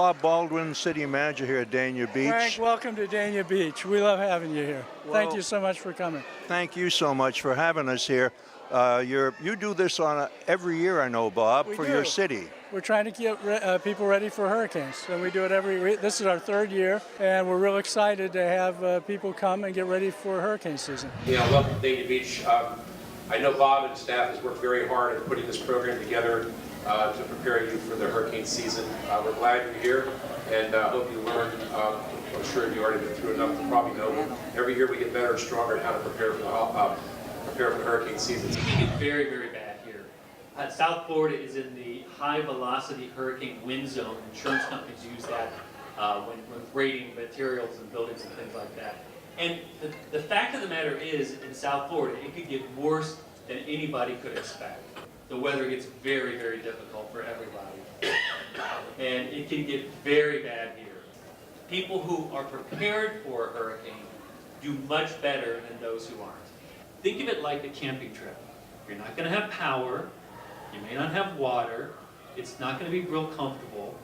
Bob Baldwin, City Manager here at Dania Beach. Frank, welcome to Dania Beach. We love having you here. Thank Well, you so much for coming. Thank you so much for having us here. You do this on every year, I know, Bob, for your city. We're trying to get people ready for hurricanes, and we do it this is our third year, and we're real excited to have people come and get ready for hurricane season. Yeah, welcome to Dania Beach. I know Bob and staff has worked very hard at putting this program together to prepare you for the hurricane season. We're glad you're here, and hope you learned. I'm sure you already been through enough to probably know. Every year we get better and stronger at how to prepare for the hurricane season. It's going to get very, very bad here. South Florida is in the high velocity hurricane wind zone. Insurance companies use that when rating materials and buildings and things like that. And the fact of the matter is, in South Florida, it could get worse than anybody could expect. The weather gets very, very difficult for everybody. And it can get very bad here. People who are prepared for a hurricane do much better than those who aren't. Think of it like a camping trip. You're not going to have power, you may not have water, it's not going to be real comfortable,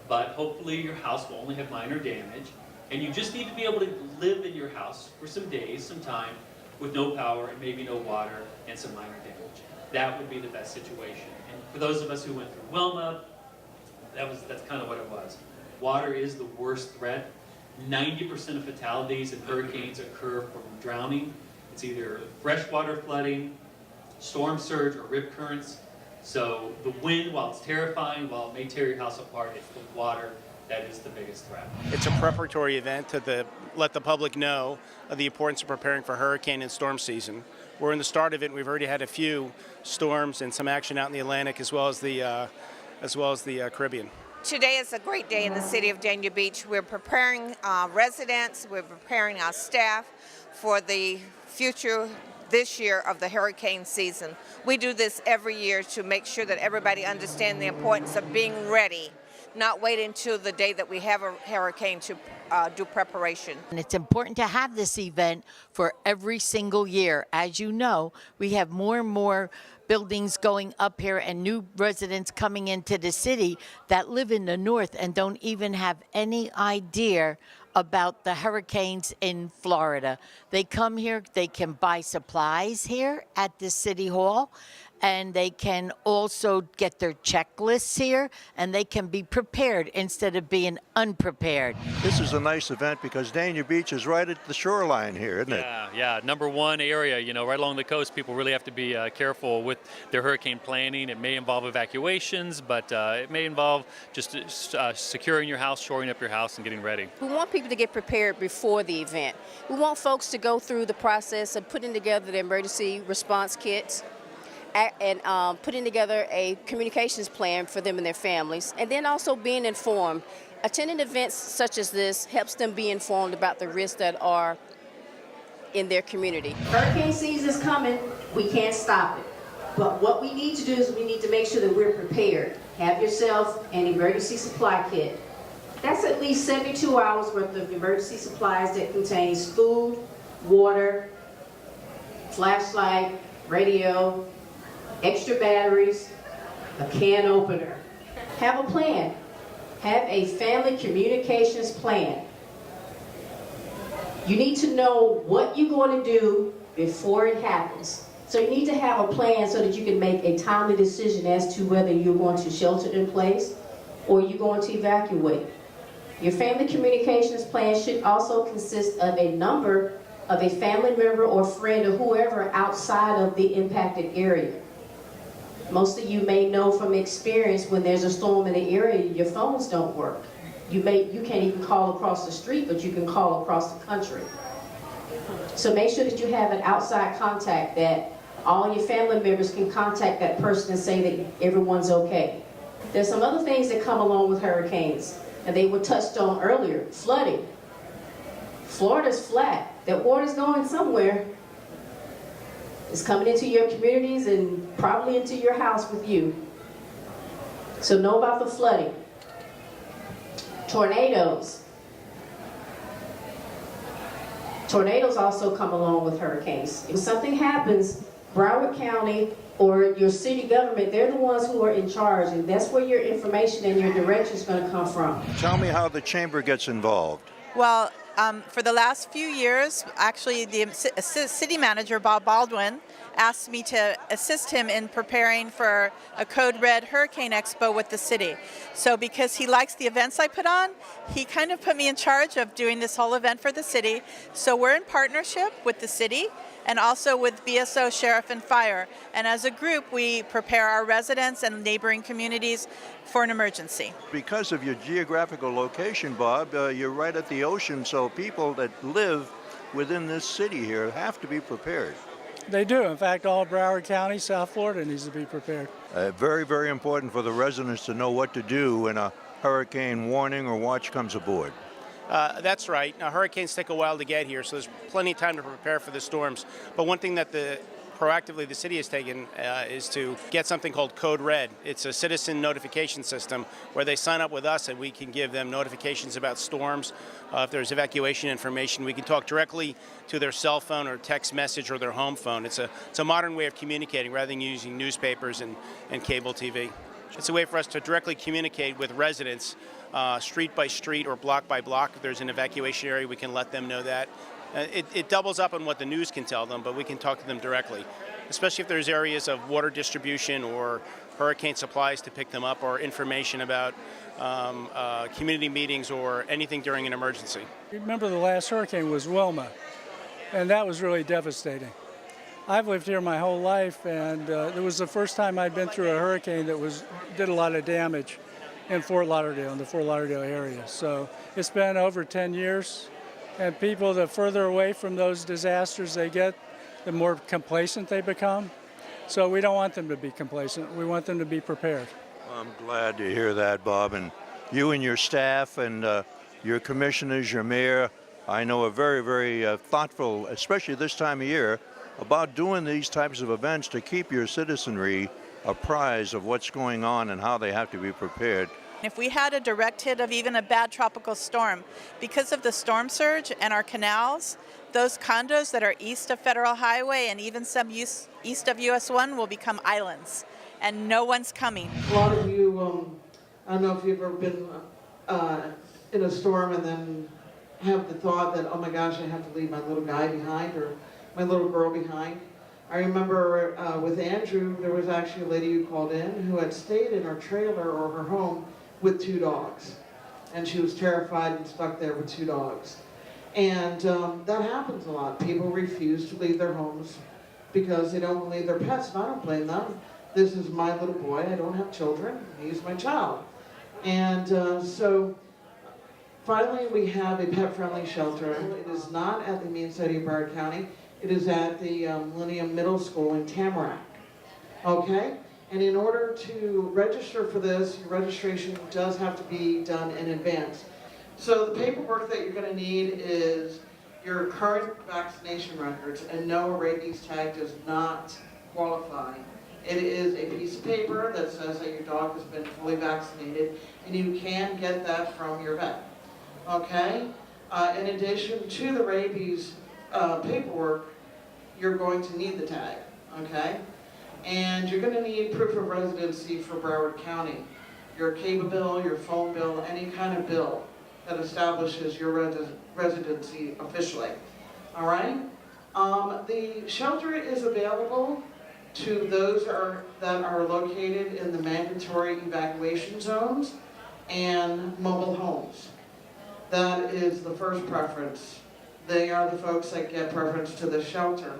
but hopefully your house will only have minor damage, and you just need to be able to live in your house for some days, some time, with no power and maybe no water and some minor damage. That would be the best situation. And for those of us who went through Wilma, that's kind of what it was. Water is the worst threat. 90% of fatalities in hurricanes occur from drowning. It's either freshwater flooding, storm surge, or rip currents. So the wind, while it's terrifying, while it may tear your house apart, it's the water that is the biggest threat. It's a preparatory event to let the public know of the importance of preparing for hurricane and storm season. We're in the start of it, and we've already had a few storms and some action out in the Atlantic as well as the Caribbean. Today is a great day in the city of Dania Beach. We're preparing residents, we're preparing our staff for the future this year of the hurricane season. We do this every year to make sure that everybody understands the importance of being ready, not wait until the day that we have a hurricane to do preparation. And it's important to have this event for every single year. As you know, we have more and more buildings going up here and new residents coming into the city that live in the north and don't even have any idea about the hurricanes in Florida. They come here, they can buy supplies here at the City Hall, and they can also get their checklists here, and they can be prepared instead of being unprepared. This is a nice event because Dania Beach is right at the shoreline here, isn't it? Yeah, #1 area, right along the coast. People really have to be careful with their hurricane planning. It may involve evacuations, but it may involve just securing your house, shoring up your house, and getting ready. We want people to get prepared before the event. We want folks to go through the process of putting together the emergency response kits, and putting together a communications plan for them and their families, and then also being informed. Attending events such as this helps them be informed about the risks that are in their community. Hurricane season is coming, we can't stop it. But what we need to do is we need to make sure that we're prepared. Have yourself an emergency supply kit. That's at least 72 hours worth of emergency supplies that contains food, water, flashlight, radio, extra batteries, a can opener. Have a plan. Have a family communications plan. You need to know what you're going to do before it happens. So you need to have a plan so that you can make a timely decision as to whether you're going to shelter in place or you're going to evacuate. Your family communications plan should also consist of a number of a family member or friend or whoever outside of the impacted area. Most of you may know from experience when there's a storm in the area, your phones don't work. You can't even call across the street, but you can call across the country. So make sure that you have an outside contact that all your family members can contact that person and say that everyone's okay. There's some other things that come along with hurricanes, and they were touched on earlier. Flooding. Florida's flat. That water's going somewhere. It's coming into your communities and probably into your house with you. So know about the flooding. Tornadoes. Tornadoes also come along with hurricanes. If something happens Broward County or your city government, they're the ones who are in charge, and that's where your information and your direction is going to come from. Tell me how the chamber gets involved. Well, for the last few years, actually, the city manager, Bob Baldwin, asked me to assist him in preparing for a CodeRED Hurricane Expo with the city. So because he likes the events I put on, he kind of put me in charge of doing this whole event for the city. So we're in partnership with the city and also with BSO, Sheriff, and Fire. And as a group, we prepare our residents and neighboring communities for an emergency. Because of your geographical location, Bob, you're right at the ocean, so people that live within this city here have to be prepared. They do. In fact, all of Broward County, South Florida needs to be prepared. Very, very important for the residents to know what to do when a hurricane warning or watch comes aboard. That's right. Now, hurricanes take a while to get here, so there's plenty of time to prepare for the storms. But one thing that proactively the city has taken is to get something called CodeRED. It's a citizen notification system where they sign up with us and we can give them notifications about storms. If there's evacuation information, we can talk directly to their cell phone or text message or their home phone. It's a modern way of communicating rather than using newspapers and cable TV. It's a way for us to directly communicate with residents street by street or block by block. If there's an evacuation area, we can let them know that. It doubles up on what the news can tell them, but we can talk to them directly, especially if there's areas of water distribution or hurricane supplies to pick them up or information about community meetings or anything during an emergency. Remember the last hurricane was Wilma, and that was really devastating. I've lived here my whole life, and it was the first time I'd been through a hurricane that did a lot of damage in Fort Lauderdale, in the Fort Lauderdale area. So it's been over 10 years. And people, the further away from those disasters they get, the more complacent they become. So we don't want them to be complacent. We want them to be prepared. I'm glad to hear that, Bob. And you and your staff and your commissioners, your mayor, I know are very, very thoughtful, especially this time of year, about doing these types of events to keep your citizenry apprised of what's going on and how they have to be prepared. If we had a direct hit of even a bad tropical storm, because of the storm surge and our canals, those condos that are east of Federal Highway and even some east of US 1 will become islands, and no one's coming. A lot of you, I don't know if you've ever been in a storm and then have the thought that, oh my gosh, I have to leave my little guy behind or my little girl behind. I remember with Andrew, there was actually a lady who called in who had stayed in her trailer or her home with 2 dogs. And she was terrified and stuck there with 2 dogs. And that happens a lot. People refuse to leave their homes because they don't believe their pets, and I don't blame them. This is my little boy. I don't have children. He's my child. And so finally we have a pet-friendly shelter. It is not at the main city of Broward County. It is at the Millennium Middle School in Tamarack. Okay? And in order to register for this, your registration does have to be done in advance. So the paperwork that you're going to need is your current vaccination records, and no, a rabies tag does not qualify. It is a piece of paper that says that your dog has been fully vaccinated, and you can get that from your vet. Okay? In addition to the rabies paperwork, you're going to need the tag. Okay? And you're going to need proof of residency for Broward County. Your cable bill, your phone bill, any kind of bill that establishes your residency officially. All right? The shelter is available to those that are located in the mandatory evacuation zones and mobile homes. That is the first preference. They are the folks that get preference to the shelter.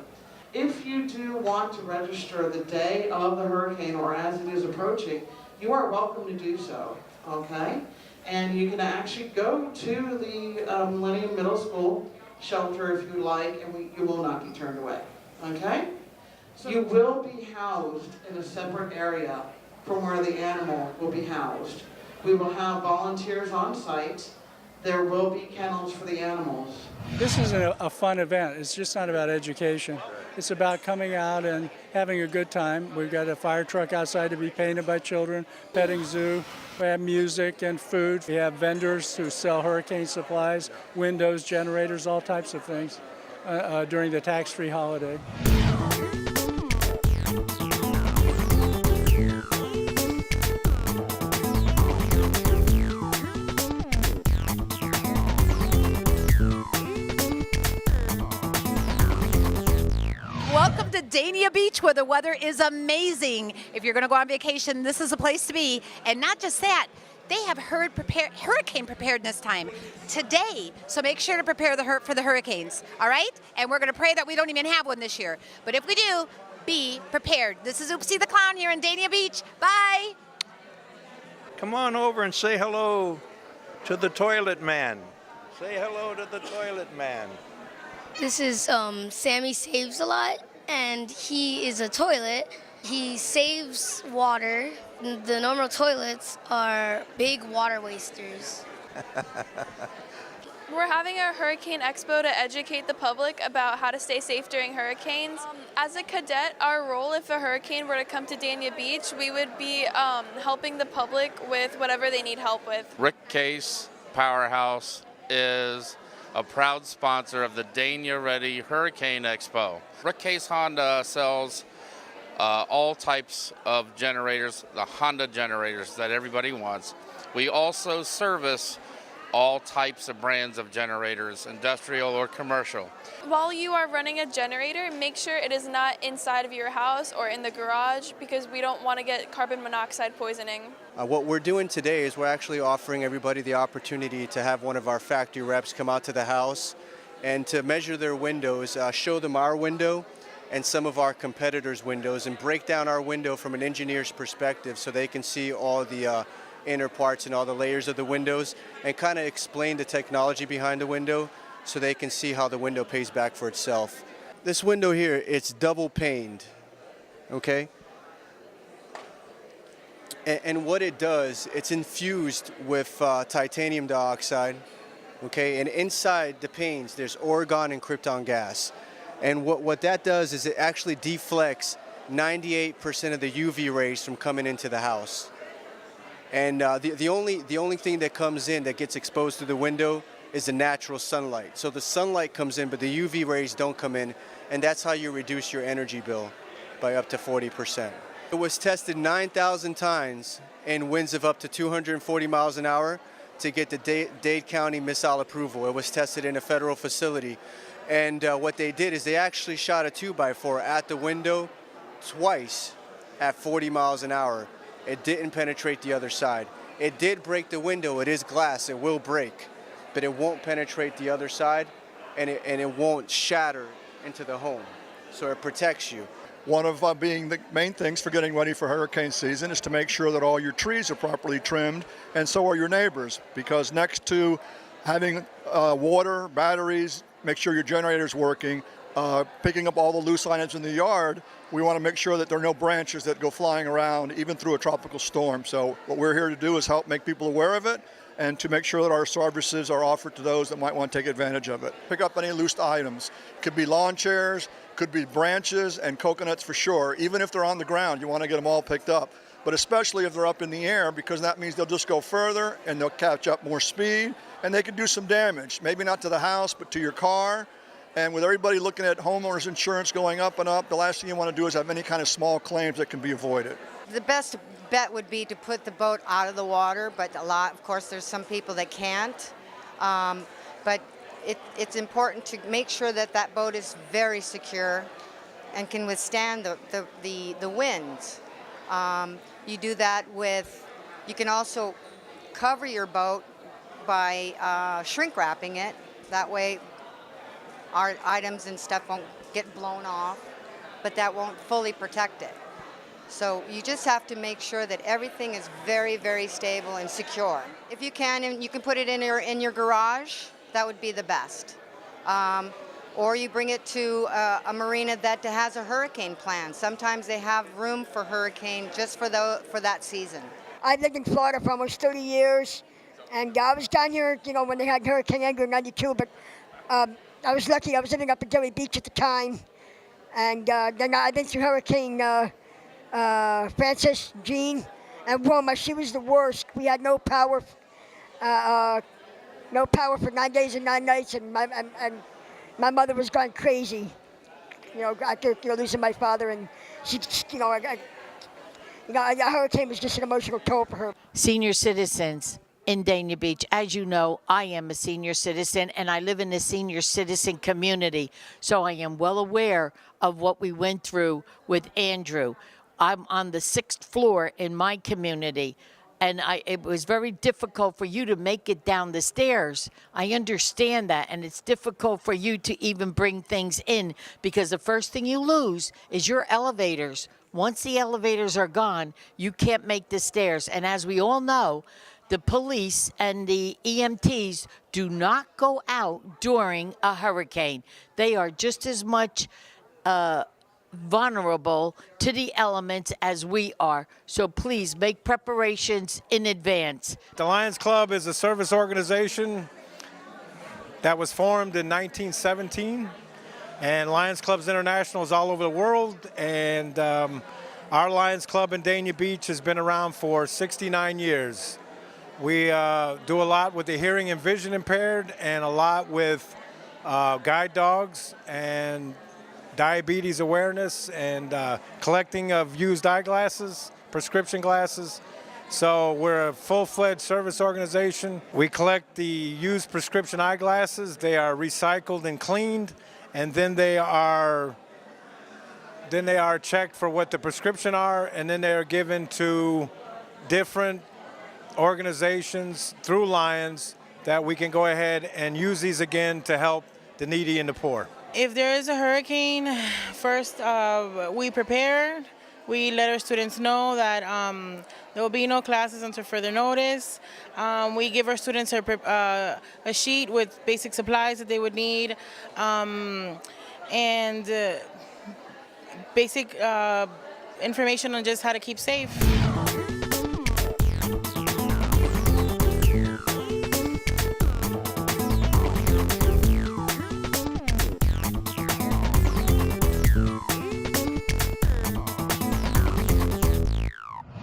If you do want to register the day of the hurricane or as it is approaching, you are welcome to do so, okay? And you can actually go to the Millennium Middle School shelter if you like, and you will not be turned away, okay? So you will be housed in a separate area from where the animal will be housed. We will have volunteers on site. There will be kennels for the animals. This isn't a fun event. It's just not about education. It's about coming out and having a good time. We've got a fire truck outside to be painted by children, petting zoo. We have music and food. We have vendors who sell hurricane supplies, windows, generators, all types of things during the tax-free holiday. Welcome to Dania Beach, where the weather is amazing. If you're going to go on vacation, this is a place to be. And not just that, they have hurricane preparedness time today. So make sure to prepare for the hurricanes, all right? And we're going to pray that we don't even have one this year. But if we do, be prepared. This is Oopsie the Clown here in Dania Beach. Bye. Come on over and say hello to the toilet man. Say hello to the toilet man. This is Sammy Saves a Lot, and he is a toilet. He saves water. The normal toilets are big water wasters. We're having a Hurricane Expo to educate the public about how to stay safe during hurricanes. As a cadet, our role if a hurricane were to come to Dania Beach, we would be helping the public with whatever they need help with. Rick Case Powerhouse is a proud sponsor of the DaniaREADY Hurricane Expo. Rick Case Honda sells all types of generators, the Honda generators that everybody wants. We also service all types of brands of generators, industrial or commercial. While you are running a generator, make sure it is not inside of your house or in the garage because we don't want to get carbon monoxide poisoning. What we're doing today is we're actually offering everybody the opportunity to have one of our factory reps come out to the house and to measure their windows, show them our window and some of our competitors' windows, and break down our window from an engineer's perspective so they can see all the inner parts and all the layers of the windows, and kind of explain the technology behind the window so they can see how the window pays back for itself. This window here, it's double paned, okay? And what it does, it's infused with titanium dioxide, okay? And inside the panes, there's argon and krypton gas. And what that does is it actually deflects 98% of the UV rays from coming into the house. And the only thing that comes in that gets exposed through the window is the natural sunlight. So the sunlight comes in, but the UV rays don't come in, and that's how you reduce your energy bill by up to 40%. It was tested 9,000 times in winds of up to 240 miles an hour to get the Dade County missile approval. It was tested in a federal facility. And what they did is they actually shot a 2x4 at the window twice at 40 miles an hour. It didn't penetrate the other side. It did break the window. It is glass. It will break. But it won't penetrate the other side, and it won't shatter into the home. So it protects you. One of being the main things for getting ready for hurricane season is to make sure that all your trees are properly trimmed, and so are your neighbors, because next to having water, batteries, make sure your generator's working, picking up all the loose items in the yard, we want to make sure that there are no branches that go flying around even through a tropical storm. So what we're here to do is help make people aware of it and to make sure that our services are offered to those that might want to take advantage of it. Pick up any loose items. Could be lawn chairs, could be branches and coconuts for sure. Even if they're on the ground, you want to get them all picked up. But especially if they're up in the air, because that means they'll just go further and they'll catch up more speed and they can do some damage. Maybe not to the house, but to your car. And with everybody looking at homeowners insurance going up and up, the last thing you want to do is have any kind of small claims that can be avoided. The best bet would be to put the boat out of the water, but of course, there's some people that can't. But it's important to make sure that that boat is very secure and can withstand the winds. You do that you can also cover your boat by shrink wrapping it. That way our items and stuff won't get blown off, but that won't fully protect it. So you just have to make sure that everything is very, very stable and secure. If you can, and you can put it in your garage, that would be the best. Or you bring it to a marina that has a hurricane plan. Sometimes they have room for hurricane just for that season. I've lived in Florida for almost 30 years, and I was down here, when they had Hurricane Andrew in '92, but I was lucky. I was living up in Dairy Beach at the time, and then I went through Hurricane Francis, Jean, and Wilma. She was the worst. We had no power for 9 days and 9 nights, and my mother was going crazy. After losing my father, and a hurricane was just an emotional toll for her. Senior citizens in Dania Beach. As you know, I am a senior citizen and I live in a senior citizen community. So I am well aware of what we went through with Andrew. I'm on the 6th floor in my community. And it was very difficult for you to make it down the stairs. I understand that, and it's difficult for you to even bring things in because the first thing you lose is your elevators. Once the elevators are gone, you can't make the stairs. And as we all know, the police and the EMTs do not go out during a hurricane. They are just as much vulnerable to the elements as we are. So please make preparations in advance. The Lions Club is a service organization that was formed in 1917, and Lions Clubs International is all over the world, and our Lions Club in Dania Beach has been around for 69 years. We do a lot with the hearing and vision impaired and a lot with guide dogs and diabetes awareness and collecting of used eyeglasses, prescription glasses. So we're a full-fledged service organization. We collect the used prescription eyeglasses. They are recycled and cleaned, and then they are checked for what the prescription are, and then they are given to different organizations through Lions that we can go ahead and use these again to help the needy and the poor. If there is a hurricane, first we prepare. We let our students know that there will be no classes until further notice. We give our students a sheet with basic supplies that they would need and basic information on just how to keep safe.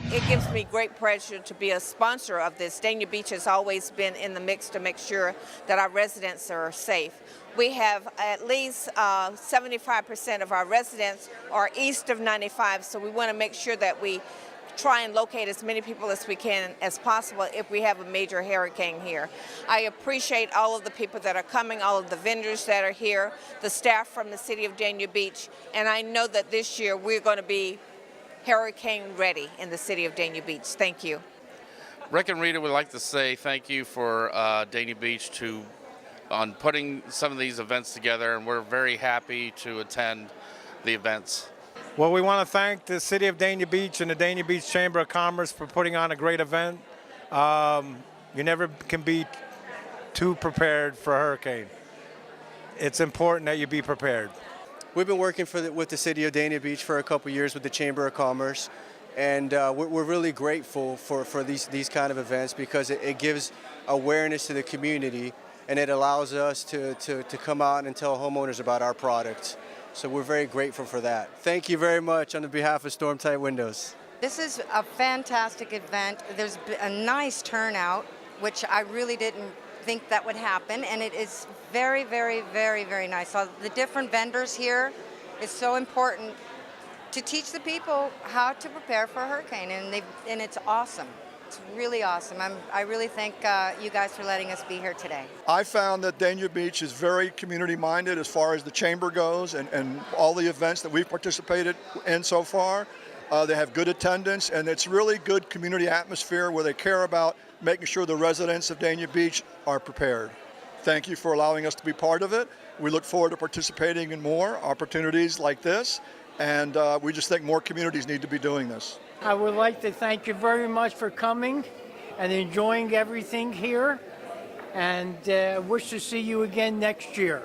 It gives me great pleasure to be a sponsor of this. Dania Beach has always been in the mix to make sure that our residents are safe. We have at least 75% of our residents are east of 95, so we want to make sure that we try and locate as many people as we can as possible if we have a major hurricane here. I appreciate all of the people that are coming, all of the vendors that are here, the staff from the city of Dania Beach, and I know that this year we're going to be hurricane ready in the city of Dania Beach. Thank you. Rick and Rita would like to say thank you for Dania Beach on putting some of these events together, and we're very happy to attend the events. Well, we want to thank the City of Dania Beach and the Dania Beach Chamber of Commerce for putting on a great event. You never can be too prepared for a hurricane. It's important that you be prepared. We've been working with the City of Dania Beach for a couple years with the Chamber of Commerce, and we're really grateful for these kind of events because it gives awareness to the community, and it allows us to come out and tell homeowners about our products. So we're very grateful for that. Thank you very much on behalf of Storm Tight Windows. This is a fantastic event. There's a nice turnout, which I really didn't think that would happen, and it is very, very, very, very nice. So the different vendors here is so important to teach the people how to prepare for a hurricane, and it's awesome. It's really awesome. I really thank you guys for letting us be here today. I found that Dania Beach is very community-minded as far as the chamber goes and all the events that we've participated in so far. They have good attendance, and it's really good community atmosphere where they care about making sure the residents of Dania Beach are prepared. Thank you for allowing us to be part of it. We look forward to participating in more opportunities like this, and we just think more communities need to be doing this. I would like to thank you very much for coming and enjoying everything here, and wish to see you again next year.